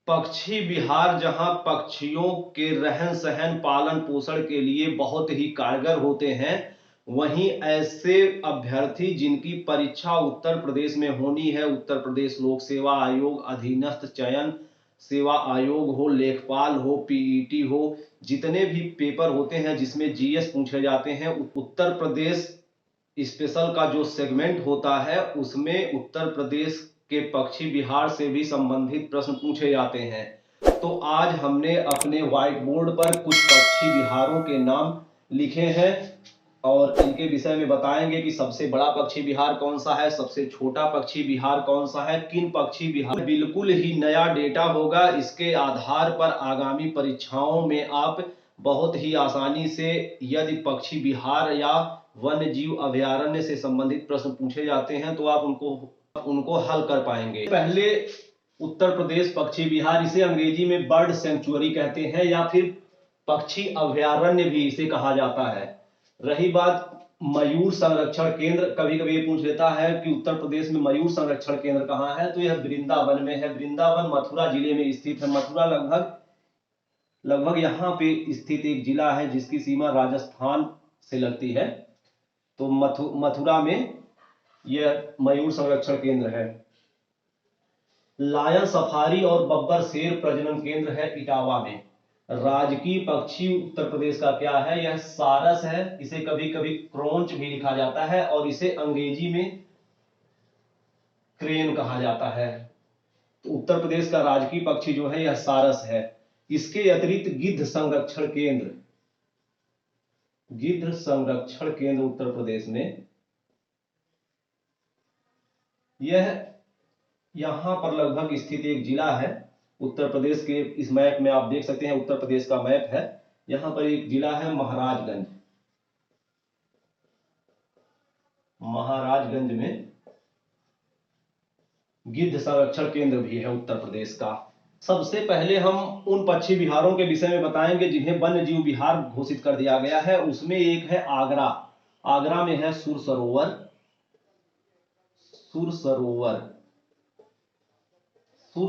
पक्षी विहार जहां पक्षियों के रहन सहन पालन पोषण के लिए बहुत ही कारगर होते हैं, वहीं ऐसे अभ्यर्थी जिनकी परीक्षा उत्तर प्रदेश में होनी है, उत्तर प्रदेश लोक सेवा आयोग अधीनस्थ चयन सेवा आयोग हो, लेखपाल हो, पीईटी हो, जितने भी पेपर होते हैं जिसमें जीएस पूछे जाते हैं, उत्तर प्रदेश स्पेशल का जो सेगमेंट होता है उसमें उत्तर प्रदेश के पक्षी विहार से भी संबंधित प्रश्न पूछे जाते हैं। तो आज हमने अपने व्हाइट बोर्ड पर कुछ पक्षी विहारों के नाम लिखे हैं और इनके विषय में बताएंगे कि सबसे बड़ा पक्षी विहार कौन सा है, सबसे छोटा पक्षी विहार कौन सा है, किन पक्षी विहार। बिल्कुल ही नया डेटा होगा, इसके आधार पर आगामी परीक्षाओं में आप बहुत ही आसानी से यदि पक्षी विहार या वन्य जीव अभयारण्य से संबंधित प्रश्न पूछे जाते हैं तो आप उनको हल कर पाएंगे। पहले उत्तर प्रदेश पक्षी विहार, इसे अंग्रेजी में बर्ड सेंचुरी कहते हैं या फिर पक्षी अभयारण्य भी इसे कहा जाता है। रही बात मयूर संरक्षण केंद्र, कभी कभी ये पूछ लेता है कि उत्तर प्रदेश में मयूर संरक्षण केंद्र कहाँ है, तो यह वृंदावन में है। वृंदावन मथुरा जिले में स्थित है। मथुरा लगभग यहाँ पे स्थित एक जिला है जिसकी सीमा राजस्थान से लगती है। तो मथुरा में यह मयूर संरक्षण केंद्र है। लायन सफारी और बब्बर शेर प्रजनन केंद्र है इटावा में। राजकीय पक्षी उत्तर प्रदेश का क्या है, यह सारस है। इसे कभी कभी क्रोंच भी लिखा जाता है और इसे अंग्रेजी में क्रेन कहा जाता है। तो उत्तर प्रदेश का राजकीय पक्षी जो है यह सारस है। इसके अतिरिक्त गिद्ध संरक्षण केंद्र उत्तर प्रदेश में, यह यहां पर लगभग स्थित एक जिला है उत्तर प्रदेश के। इस मैप में आप देख सकते हैं, उत्तर प्रदेश का मैप है। यहां पर एक जिला है महाराजगंज में गिद्ध संरक्षण केंद्र भी है उत्तर प्रदेश का। सबसे पहले हम उन पक्षी विहारों के विषय में बताएंगे जिन्हें वन्य जीव विहार घोषित कर दिया गया है। उसमें एक है आगरा। आगरा में है सुर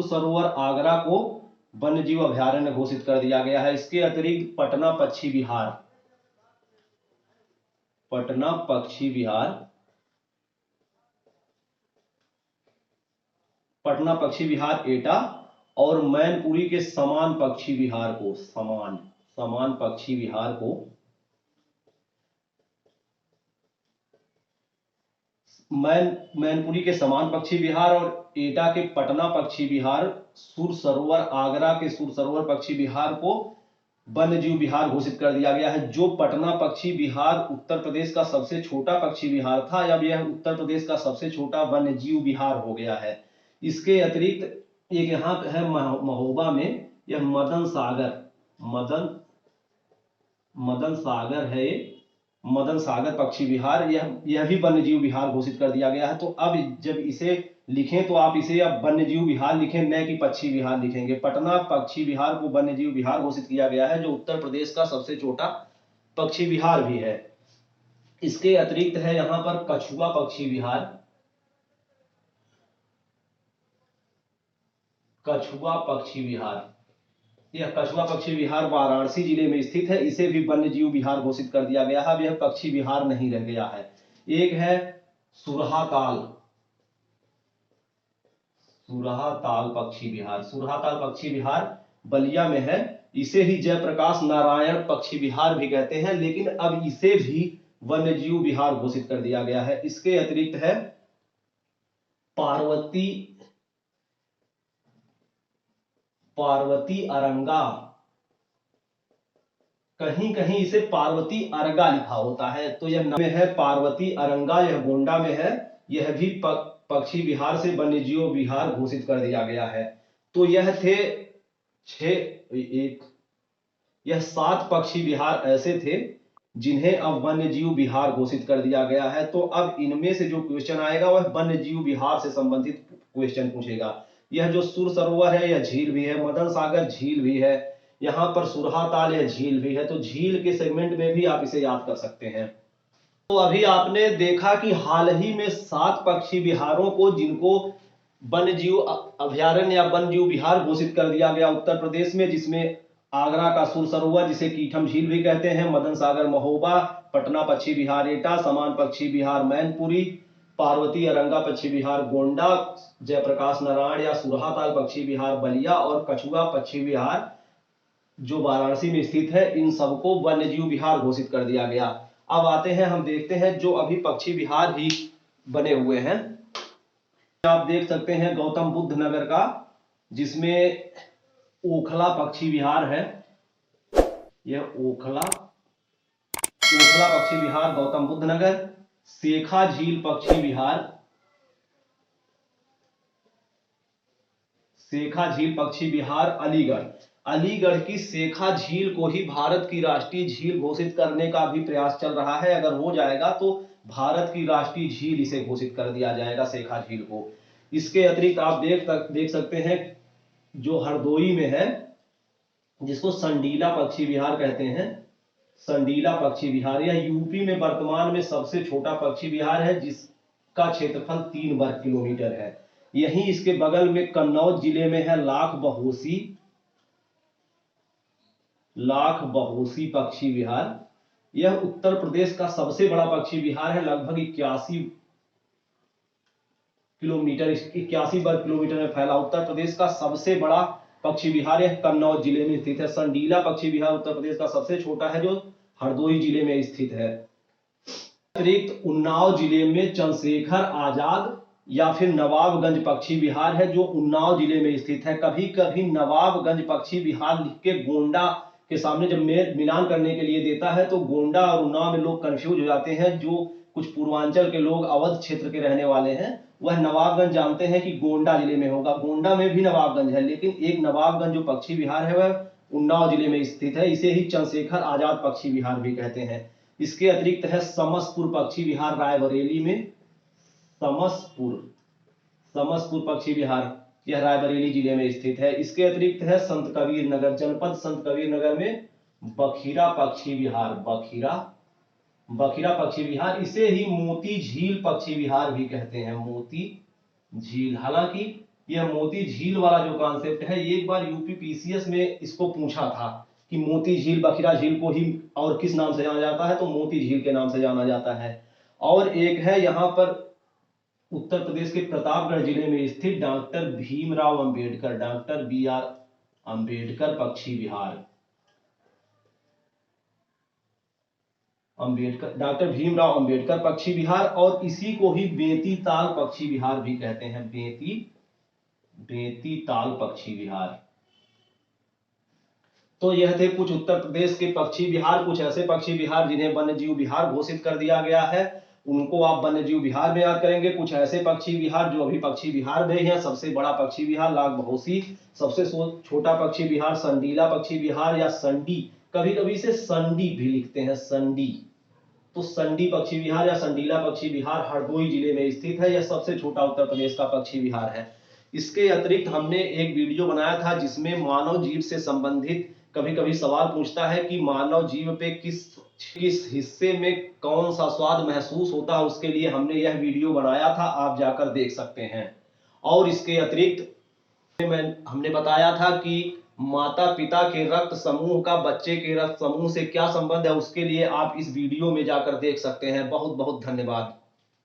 सरोवर आगरा को वन्य जीव अभयारण्य घोषित कर दिया गया है। इसके अतिरिक्त पटना पक्षी विहार एटा और मैनपुरी के समान पक्षी विहार को मैनपुरी के समान पक्षी विहार और एटा के पटना पक्षी विहार, सुर सरोवर आगरा के सुर सरोवर पक्षी विहार को वन्य जीव विहार घोषित कर दिया गया है। जो पटना पक्षी विहार उत्तर प्रदेश का सबसे छोटा पक्षी विहार था, अब यह उत्तर प्रदेश का सबसे छोटा वन्य जीव विहार हो गया है। इसके अतिरिक्त एक यहाँ है महोबा में, यह मदन सागर पक्षी विहार, यह भी वन्य जीव विहार घोषित कर दिया गया है। तो अब जब इसे लिखें तो आप इसे अब वन्य जीव विहार लिखें, न कि पक्षी विहार लिखेंगे। पटना पक्षी विहार को वन्य जीव विहार घोषित किया गया है, जो उत्तर प्रदेश का सबसे छोटा पक्षी विहार भी है। इसके अतिरिक्त है यहाँ पर कछुआ पक्षी विहार। यह कछुआ पक्षी विहार वाराणसी जिले में स्थित है। इसे भी वन्य जीव विहार घोषित कर दिया गया है। अब यह पक्षी विहार नहीं रह गया है। एक है सुरहाताल पक्षी विहार बलिया में है। इसे ही जयप्रकाश नारायण पक्षी विहार भी कहते हैं, लेकिन अब इसे भी वन्य जीव विहार घोषित कर दिया गया है। इसके अतिरिक्त है पार्वती अरंगा, कहीं कहीं इसे पार्वती अरगा लिखा होता है, तो यह में है पार्वती अरंगा, यह गोंडा में है। यह भी पक्षी विहार से वन्य जीव विहार घोषित कर दिया गया है। तो यह थे 7 पक्षी विहार ऐसे थे जिन्हें अब वन्य जीव विहार घोषित कर दिया गया है। तो अब इनमें से जो क्वेश्चन आएगा वह वन्य जीव विहार से संबंधित क्वेश्चन पूछेगा। यह जो सुर सरोवर है यह झील भी है, मदन सागर झील भी है, यहाँ पर सुरहाताल यह झील भी है। तो झील के सेगमेंट में भी आप इसे याद कर सकते हैं। तो अभी आपने देखा कि हाल ही में 7 पक्षी विहारों को, जिनको वन्य जीव अभयारण्य या वन्य जीव विहार घोषित कर दिया गया उत्तर प्रदेश में, जिसमें आगरा का सुर सरोवर जिसे कीठम झील भी कहते हैं, मदन सागर महोबा, पटना पक्षी विहार एटा, समान पक्षी विहार मैनपुरी, पार्वती अरंगा पक्षी विहार गोंडा, जयप्रकाश नारायण या सुरहाताल पक्षी विहार बलिया और कछुआ पक्षी विहार जो वाराणसी में स्थित है, इन सबको वन्य जीव विहार घोषित कर दिया गया। अब आते हैं, हम देखते हैं जो अभी पक्षी विहार ही बने हुए हैं। आप देख सकते हैं गौतम बुद्ध नगर का, जिसमें ओखला पक्षी विहार है। यह ओखला पक्षी विहार गौतम बुद्ध नगर। सेखा झील पक्षी विहार, सेखा झील पक्षी विहार अलीगढ़। अलीगढ़ की सेखा झील को ही भारत की राष्ट्रीय झील घोषित करने का भी प्रयास चल रहा है। अगर हो जाएगा तो भारत की राष्ट्रीय झील इसे घोषित कर दिया जाएगा, सेखा झील को। इसके अतिरिक्त आप देख सकते हैं जो हरदोई में है, जिसको संडीला पक्षी विहार कहते हैं, संडीला पक्षी विहार। यह यूपी में वर्तमान में सबसे छोटा पक्षी विहार है, जिसका क्षेत्रफल 3 वर्ग किलोमीटर है। यहीं इसके बगल में कन्नौज जिले में है लाख बहोसी पक्षी विहार। यह उत्तर प्रदेश का सबसे बड़ा पक्षी विहार है, लगभग 81 वर्ग किलोमीटर में फैला उत्तर प्रदेश का सबसे बड़ा पक्षी विहार यह कन्नौज जिले में स्थित है। संडीला पक्षी विहार उत्तर प्रदेश का सबसे छोटा है, जो हरदोई जिले में स्थित है। अतिरिक्त उन्नाव जिले में चंद्रशेखर आजाद या फिर नवाबगंज पक्षी विहार है, जो उन्नाव जिले में स्थित है। कभी कभी नवाबगंज पक्षी विहार लिख के गोंडा के सामने जब मिलान करने के लिए देता है, तो गोंडा और उन्नाव में लोग कंफ्यूज हो जाते हैं। जो कुछ पूर्वांचल के लोग अवध क्षेत्र के रहने वाले हैं, वह नवाबगंज जानते हैं कि गोंडा जिले में होगा। गोंडा में भी नवाबगंज है, लेकिन एक नवाबगंज जो पक्षी विहार है वह उन्नाव जिले में स्थित है। इसे ही चंद्रशेखर आजाद पक्षी विहार भी कहते हैं। इसके अतिरिक्त है समसपुर पक्षी विहार रायबरेली में, समसपुर पक्षी विहार, यह रायबरेली जिले में स्थित है। इसके अतिरिक्त है संत कबीर नगर, जनपद संत कबीर नगर में बखीरा पक्षी विहार, बखीरा पक्षी विहार। इसे ही मोती झील पक्षी विहार भी कहते हैं, मोती झील। हालांकि यह मोती झील वाला जो कॉन्सेप्ट है, एक बार यूपी पीसीएस में इसको पूछा था कि मोती झील बखीरा झील को ही और किस नाम से जाना जाता है, तो मोती झील के नाम से जाना जाता है। और एक है यहां पर उत्तर प्रदेश के प्रतापगढ़ जिले में स्थित doctor Bhimrao Ambedkar, doctor BR Ambedkar पक्षी विहार, डॉक्टर भीमराव अंबेडकर पक्षी विहार। और इसी को ही बेती ताल पक्षी विहार भी कहते हैं, बेती ताल पक्षी विहार। तो यह थे कुछ उत्तर प्रदेश के पक्षी विहार, कुछ ऐसे पक्षी विहार जिन्हें वन्य जीव विहार घोषित कर दिया गया है, उनको आप वन्य जीव विहार में याद करेंगे। कुछ ऐसे पक्षी विहार जो अभी पक्षी विहार में हैं, सबसे बड़ा पक्षी विहार लाख बहोसी, सबसे छोटा पक्षी विहार संडीला पक्षी विहार या संडी, कभी कभी इसे संडी भी लिखते हैं, संडी। तो संडी पक्षी विहार या संडीला पक्षी विहार हरदोई जिले में स्थित है। यह सबसे छोटा उत्तर प्रदेश का पक्षी विहार है। इसके अतिरिक्त हमने एक वीडियो बनाया था जिसमें मानव जीव से संबंधित कभी कभी सवाल पूछता है कि मानव जीव पे किस हिस्से में कौन सा स्वाद महसूस होता है, उसके लिए हमने यह वीडियो बनाया था, आप जाकर देख सकते हैं। और इसके अतिरिक्त हमने बताया था कि माता पिता के रक्त समूह का बच्चे के रक्त समूह से क्या संबंध है, उसके लिए आप इस वीडियो में जाकर देख सकते हैं। बहुत बहुत धन्यवाद।